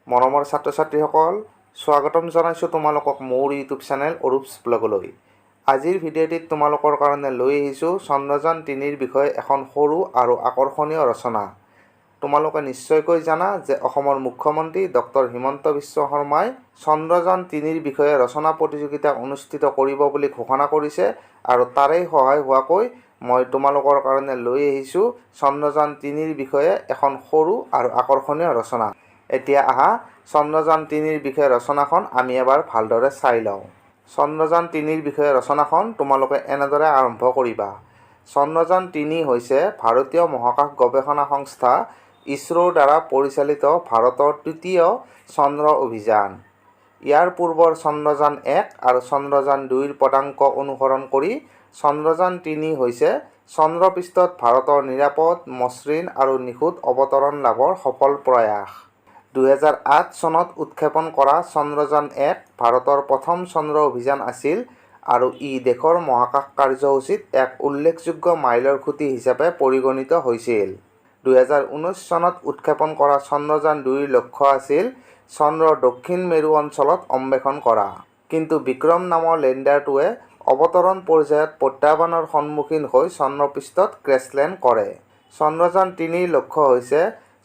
মৰমৰ ছাত্ৰ ছাত্ৰীসকল, স্বাগতম জনাইছোঁ তোমালোকক মোৰ ইউটিউব চেনেল অৰূপছ ব্লগলৈ। আজিৰ ভিডিঅ'টিত তোমালোকৰ কাৰণে লৈ আহিছোঁ চন্দ্ৰযান 3ৰ বিষয়ে এখন সৰু আৰু আকৰ্ষণীয় ৰচনা। তোমালোকে নিশ্চয়কৈ জানা যে অসমৰ মুখ্যমন্ত্ৰী ডক্টৰ হিমন্ত বিশ্ব শৰ্মাই চন্দ্ৰযান 3ৰ বিষয়ে ৰচনা প্ৰতিযোগিতা অনুষ্ঠিত কৰিব বুলি ঘোষণা কৰিছে আৰু তাৰেই সহায় হোৱাকৈ মই তোমালোকৰ কাৰণে লৈ আহিছোঁ চন্দ্ৰযান 3ৰ বিষয়ে এখন সৰু আৰু আকৰ্ষণীয় ৰচনা। এতিয়া আহা চন্দ্ৰযান 3ৰ বিষয়ে ৰচনাখন আমি এবাৰ ভালদৰে চাই লওঁ। চন্দ্ৰযান 3ৰ বিষয়ে ৰচনাখন তোমালোকে এনেদৰে আৰম্ভ কৰিবা। চন্দ্ৰযান 3 হৈছে ভাৰতীয় মহাকাশ গৱেষণা সংস্থা ইছৰোৰ দ্বাৰা পৰিচালিত ভাৰতৰ তৃতীয় চন্দ্ৰ অভিযান। ইয়াৰ পূৰ্বৰ চন্দ্ৰযান 1 আৰু চন্দ্ৰযান 2ৰ পদাংক অনুসৰণ কৰি চন্দ্ৰযান 3 হৈছে চন্দ্ৰপৃষ্ঠত ভাৰতৰ নিৰাপদ, মসৃণ আৰু নিখুঁত অৱতৰণ লাভৰ সফল প্ৰয়াস। 2008 চনত উৎক্ষেপণ কৰা চন্দ্ৰযান 1 ভাৰতৰ প্ৰথম চন্দ্ৰ অভিযান আছিল আৰু ই দেশৰ মহাকাশ কাৰ্যসূচীত এক উল্লেখযোগ্য মাইলৰ খুঁটি হিচাপে পৰিগণিত হৈছিল। 2019 চনত উৎক্ষেপণ কৰা চন্দ্ৰযান 2ৰ লক্ষ্য আছিল চন্দ্ৰৰ দক্ষিণ মেৰু অঞ্চলত অন্বেষণ কৰা। কিন্তু বিক্ৰম নামৰ লেণ্ডাৰটোৱে অৱতৰণ পৰ্যায়ত প্ৰত্যাহ্বানৰ সন্মুখীন হৈ চন্দ্ৰপৃষ্ঠত ক্ৰেছলেণ্ড কৰে। চন্দ্ৰযান 3ৰ লক্ষ্য হৈছে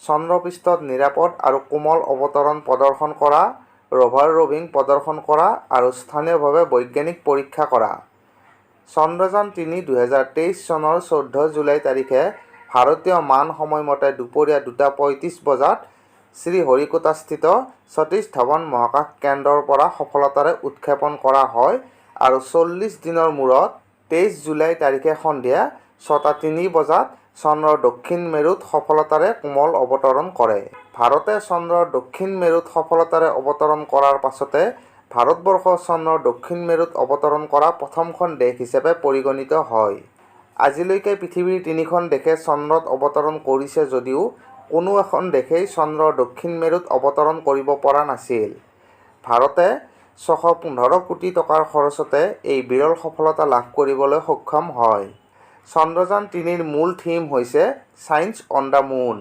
চন্দ্ৰপৃষ্ঠত নিৰাপদ আৰু কোমল অৱতৰণ প্ৰদৰ্শন কৰা, ৰভাৰ ৰভিং প্ৰদৰ্শন কৰা আৰু স্থানীয়ভাৱে বৈজ্ঞানিক পৰীক্ষা কৰা। চন্দ্ৰযান 3 2023 চনৰ 14 জুলাই তাৰিখে ভাৰতীয় মান সময়মতে দুপৰীয়া 2:35 বজাত শ্ৰীহৰিকোটাস্থিত সতীশ ধাৱন মহাকাশ কেন্দ্ৰৰ পৰা সফলতাৰে উৎক্ষেপণ কৰা হয় আৰু 40 দিনৰ মূৰত 23 জুলাই তাৰিখে সন্ধিয়া 6:03 বজাত চন্দ্ৰৰ দক্ষিণ মেৰুত সফলতাৰে কোমল অৱতৰণ কৰে। ভাৰতে চন্দ্ৰৰ দক্ষিণ মেৰুত সফলতাৰে অৱতৰণ কৰাৰ পাছতে ভাৰতবৰ্ষ চন্দ্ৰৰ দক্ষিণ মেৰুত অৱতৰণ কৰা প্ৰথমখন দেশ হিচাপে পৰিগণিত হয়। আজিলৈকে পৃথিৱীৰ 3খন দেশে চন্দ্ৰত অৱতৰণ কৰিছে যদিও কোনো এখন দেশেই চন্দ্ৰৰ দক্ষিণ মেৰুত অৱতৰণ কৰিব পৰা নাছিল। ভাৰতে 615 কোটি টকাৰ খৰচতে এই বিৰল সফলতা লাভ কৰিবলৈ সক্ষম হয়। চন্দ্ৰযান 3ৰ মূল থিম হৈছে ছায়েন্স অন দ্য মুন।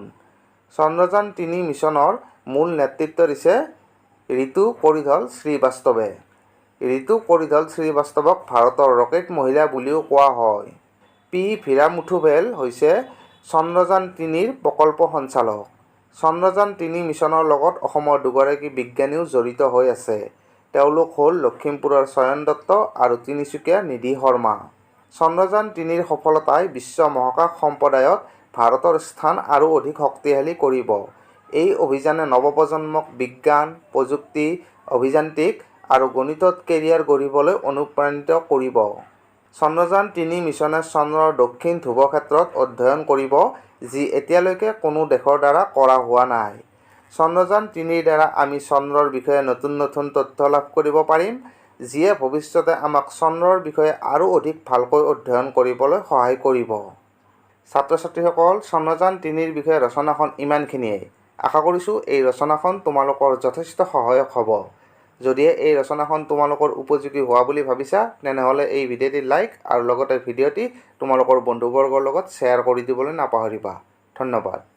চন্দ্ৰযান 3 মিছনৰ মূল নেতৃত্ব দিছে ঋতু পৰিধল শ্ৰীবাস্তৱে। ঋতু পৰিধল শ্ৰীবাস্তৱক ভাৰতৰ ৰকেট মহিলা বুলিও কোৱা হয়। পি ভিৰামুথুভেল হৈছে চন্দ্ৰযান 3ৰ প্ৰকল্প সঞ্চালক। চন্দ্ৰযান 3 মিছনৰ লগত অসমৰ দুগৰাকী বিজ্ঞানীও জড়িত হৈ আছে। তেওঁলোক হ'ল লখিমপুৰৰ চয়ন দত্ত আৰু তিনিচুকীয়াৰ নিধি শৰ্মা। চন্দ্ৰযান 3ৰ সফলতাই বিশ্ব মহাকাশ সম্প্ৰদায়ত ভাৰতৰ স্থান আৰু অধিক শক্তিশালী কৰিব। এই অভিযানে নৱপ্ৰজন্মক বিজ্ঞান, প্ৰযুক্তি, অভিযান্ত্ৰিক আৰু গণিতত কেৰিয়াৰ গঢ়িবলৈ অনুপ্ৰাণিত কৰিব। চন্দ্ৰযান 3 মিছনে চন্দ্ৰৰ দক্ষিণ ধ্ৰুৱক্ষেত্ৰত অধ্যয়ন কৰিব, যি এতিয়ালৈকে কোনো দেশৰ দ্বাৰা কৰা হোৱা নাই। চন্দ্ৰযান 3ৰ দ্বাৰা আমি চন্দ্ৰৰ বিষয়ে নতুন নতুন তথ্য লাভ কৰিব পাৰিম, যিয়ে ভৱিষ্যতে আমাক চন্দ্ৰৰ বিষয়ে আৰু অধিক ভালকৈ অধ্যয়ন কৰিবলৈ সহায় কৰিব। ছাত্ৰ ছাত্ৰীসকল, চন্দ্ৰযান 3ৰ বিষয়ে ৰচনাখন ইমানখিনিয়েই। আশা কৰিছোঁ এই ৰচনাখন তোমালোকৰ যথেষ্ট সহায়ক হ'ব। যদিহে এই ৰচনাখন তোমালোকৰ উপযোগী হোৱা বুলি ভাবিছা, তেনেহ'লে এই ভিডিঅ'টি লাইক আৰু লগতে ভিডিঅ'টি তোমালোকৰ বন্ধুবৰ্গৰ লগত শ্বেয়াৰ কৰি দিবলৈ নাপাহৰিবা। ধন্যবাদ।